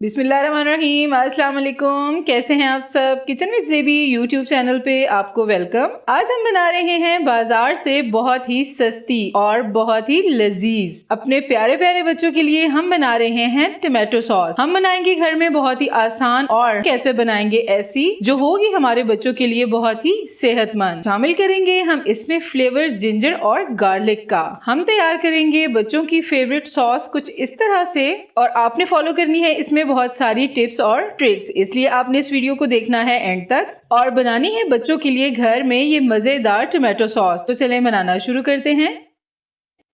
बिस्मिल्लाहिर्रहमानिर्रहीम। अस्सलाम वालेकुम। कैसे हैं आप सब? किचन विद ज़ेबी यूट्यूब चैनल पे आपको वेलकम। आज हम बना रहे हैं बाजार से बहुत ही सस्ती और बहुत ही लजीज अपने प्यारे प्यारे बच्चों के लिए हम बना रहे हैं टमाटो सॉस। हम बनाएंगे घर में बहुत ही आसान और केचप बनाएंगे ऐसी जो होगी हमारे बच्चों के लिए बहुत ही सेहतमंद। शामिल करेंगे हम इसमें फ्लेवर जिंजर और गार्लिक का। हम तैयार करेंगे बच्चों की फेवरेट सॉस कुछ इस तरह से, और आपने फॉलो करनी है इसमें बहुत सारी टिप्स और ट्रिक्स, इसलिए आपने इस वीडियो को देखना है एंड तक और बनानी है बच्चों के लिए घर में ये मजेदार टमाटो सॉस। तो चलें बनाना शुरू करते हैं।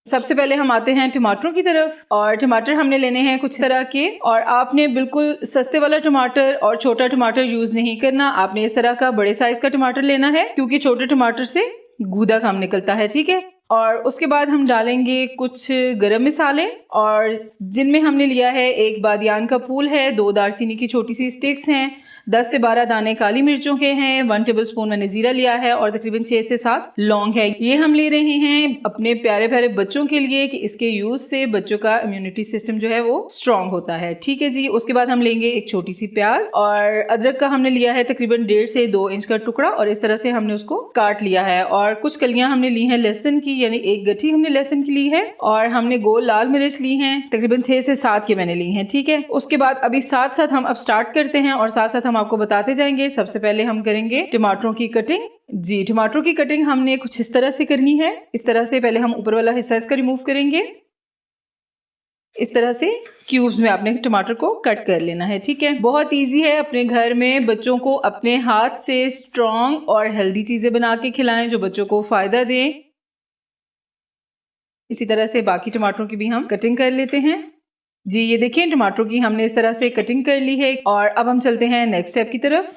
सबसे पहले हम आते हैं टमाटरों की तरफ, और टमाटर हमने लेने हैं कुछ तरह के, और आपने बिल्कुल सस्ते वाला टमाटर और छोटा टमाटर यूज नहीं करना। आपने इस तरह का बड़े साइज का टमाटर लेना है क्योंकि छोटे टमाटर से गूदा कम निकलता है, ठीक है। और उसके बाद हम डालेंगे कुछ गरम मसाले, और जिनमें हमने लिया है एक बादियान का फूल है, 2 दालचीनी की छोटी सी स्टिक्स हैं, 10 से 12 दाने काली मिर्चों के हैं, 1 टेबलस्पून मैंने जीरा लिया है और तकरीबन 6 से 7 लौंग है। ये हम ले रहे हैं अपने प्यारे प्यारे बच्चों के लिए कि इसके यूज से बच्चों का इम्यूनिटी सिस्टम जो है वो स्ट्रांग होता है, ठीक है जी। उसके बाद हम लेंगे एक छोटी सी प्याज, और अदरक का हमने लिया है तकरीबन 1.5 से 2 इंच का टुकड़ा, और इस तरह से हमने उसको काट लिया है। और कुछ कलियां हमने ली हैं लहसुन की, यानी एक गठी हमने लहसुन की ली है, और हमने गोल लाल मिर्च ली है तकरीबन 6 से 7 के मैंने ली हैं, ठीक है। उसके बाद अभी साथ साथ हम अब स्टार्ट करते हैं और साथ साथ हम आपको बताते जाएंगे। सबसे पहले हम करेंगे टमाटरों की कटिंग। जी, टमाटरों की कटिंग हमने कुछ इस तरह से करनी है। इस तरह से पहले हम ऊपर वाला हिस्सा इसका रिमूव करेंगे। इस तरह से क्यूब्स में आपने टमाटर को कट कर लेना है, ठीक है। बहुत इजी है। अपने घर में बच्चों को अपने हाथ से स्ट्रॉन्ग और हेल्दी चीजें बना के खिलाएं जो बच्चों को फायदा दें। इसी तरह से बाकी टमाटरों की भी हम कटिंग कर लेते हैं। जी, ये देखिए टमाटरों की हमने इस तरह से कटिंग कर ली है, और अब हम चलते हैं नेक्स्ट स्टेप की तरफ।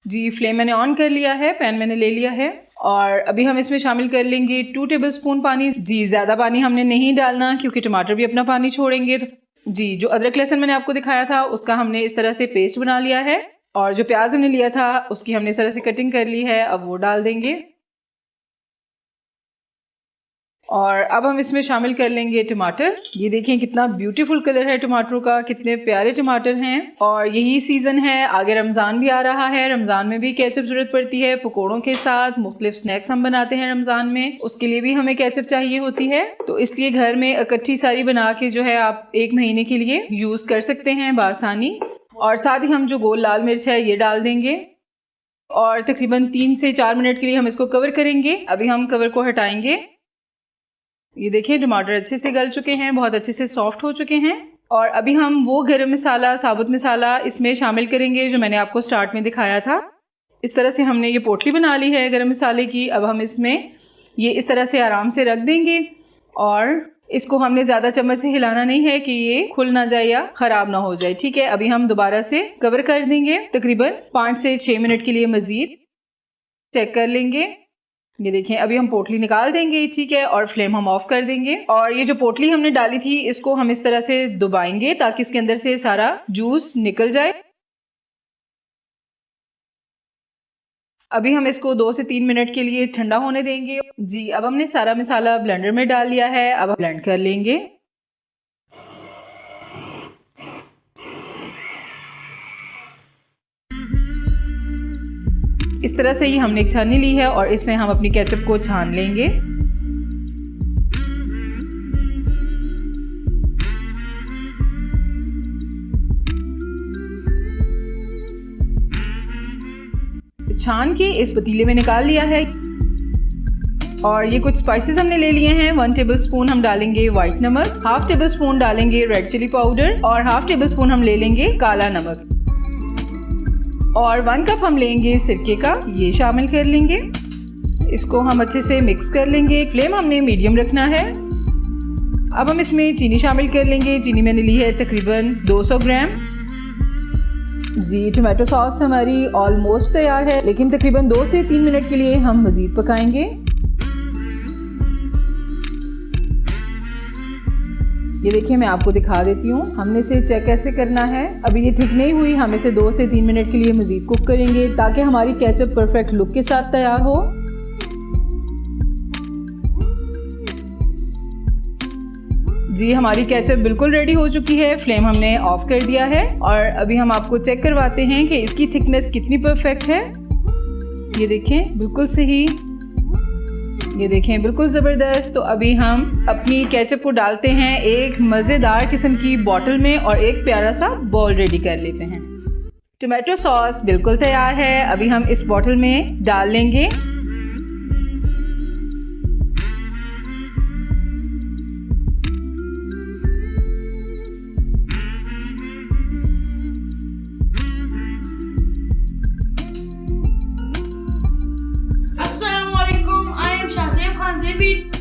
जी, फ्लेम मैंने ऑन कर लिया है, पैन मैंने ले लिया है, और अभी हम इसमें शामिल कर लेंगे 2 टेबलस्पून पानी। जी, ज़्यादा पानी हमने नहीं डालना क्योंकि टमाटर भी अपना पानी छोड़ेंगे। जी, जो अदरक लहसुन मैंने आपको दिखाया था उसका हमने इस तरह से पेस्ट बना लिया है, और जो प्याज हमने लिया था उसकी हमने इस तरह से कटिंग कर ली है, अब वो डाल देंगे। और अब हम इसमें शामिल कर लेंगे टमाटर। ये देखिए कितना ब्यूटीफुल कलर है टमाटरों का, कितने प्यारे टमाटर हैं। और यही सीज़न है, आगे रमज़ान भी आ रहा है। रमज़ान में भी केचप ज़रूरत पड़ती है पकोड़ों के साथ। मुख्तलिफ स्नैक्स हम बनाते हैं रमज़ान में, उसके लिए भी हमें केचप चाहिए होती है, तो इसलिए घर में इकट्ठी सारी बना के जो है आप 1 महीने के लिए यूज़ कर सकते हैं बासानी। और साथ ही हम जो गोल लाल मिर्च है ये डाल देंगे, और तकरीबन 3 से 4 मिनट के लिए हम इसको कवर करेंगे। अभी हम कवर को हटाएंगे। ये देखिए टमाटर अच्छे से गल चुके हैं, बहुत अच्छे से सॉफ्ट हो चुके हैं। और अभी हम वो गरम मसाला, साबुत मसाला इसमें शामिल करेंगे जो मैंने आपको स्टार्ट में दिखाया था। इस तरह से हमने ये पोटली बना ली है गरम मसाले की। अब हम इसमें ये इस तरह से आराम से रख देंगे, और इसको हमने ज़्यादा चम्मच से हिलाना नहीं है कि ये खुल ना जाए या ख़राब ना हो जाए, ठीक है। अभी हम दोबारा से कवर कर देंगे तकरीबन 5 से 6 मिनट के लिए मज़ीद। चेक कर लेंगे। ये देखें अभी हम पोटली निकाल देंगे, ठीक है, और फ्लेम हम ऑफ कर देंगे। और ये जो पोटली हमने डाली थी इसको हम इस तरह से दबाएंगे ताकि इसके अंदर से सारा जूस निकल जाए। अभी हम इसको 2 से 3 मिनट के लिए ठंडा होने देंगे। जी, अब हमने सारा मसाला ब्लेंडर में डाल लिया है, अब हम ब्लेंड कर लेंगे। इस तरह से ही हमने एक छाननी ली है और इसमें हम अपनी केचप को छान लेंगे। छान के इस पतीले में निकाल लिया है, और ये कुछ स्पाइसेस हमने ले लिए हैं। 1 टेबलस्पून हम डालेंगे वाइट नमक, 1/2 टेबलस्पून डालेंगे रेड चिली पाउडर, और 1/2 टेबलस्पून हम ले लेंगे काला नमक, और 1 कप हम लेंगे सिरके का, ये शामिल कर लेंगे। इसको हम अच्छे से मिक्स कर लेंगे। फ्लेम हमने मीडियम रखना है। अब हम इसमें चीनी शामिल कर लेंगे। चीनी मैंने ली है तकरीबन 200 ग्राम। जी, टमाटो सॉस हमारी ऑलमोस्ट तैयार है, लेकिन तकरीबन 2 से 3 मिनट के लिए हम मज़ीद पकाएंगे। ये देखिए मैं आपको दिखा देती हूँ, हमने इसे चेक कैसे करना है। अभी ये थिक नहीं हुई, हम इसे 2 से 3 मिनट के लिए मज़ीद कुक करेंगे ताकि हमारी केचप परफेक्ट लुक के साथ तैयार हो। जी हमारी केचप बिल्कुल रेडी हो चुकी है, फ्लेम हमने ऑफ कर दिया है और अभी हम आपको चेक करवाते हैं कि इसकी थिकनेस कितनी परफेक्ट है। ये देखें बिल्कुल सही, ये देखें बिल्कुल ज़बरदस्त। तो अभी हम अपनी केचप को डालते हैं एक मज़ेदार किस्म की बॉटल में और एक प्यारा सा बाउल रेडी कर लेते हैं। टोमेटो सॉस बिल्कुल तैयार है, अभी हम इस बॉटल में डाल लेंगे।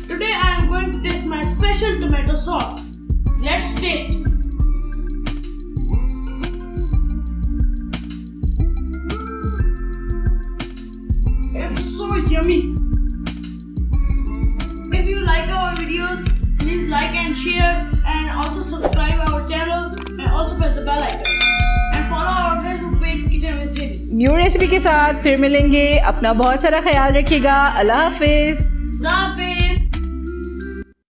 Today I am going to taste my special tomato sauce. Let's taste. It's so yummy. If you like our videos, please like and share and also subscribe our channel and also press the bell icon. And follow our Facebook page Kitchen with Jimmy. New recipe के साथ फिर मिलेंगे। अपना बहुत सारा ख्याल रखिएगा। अल्लाह हाफिज़। Love it.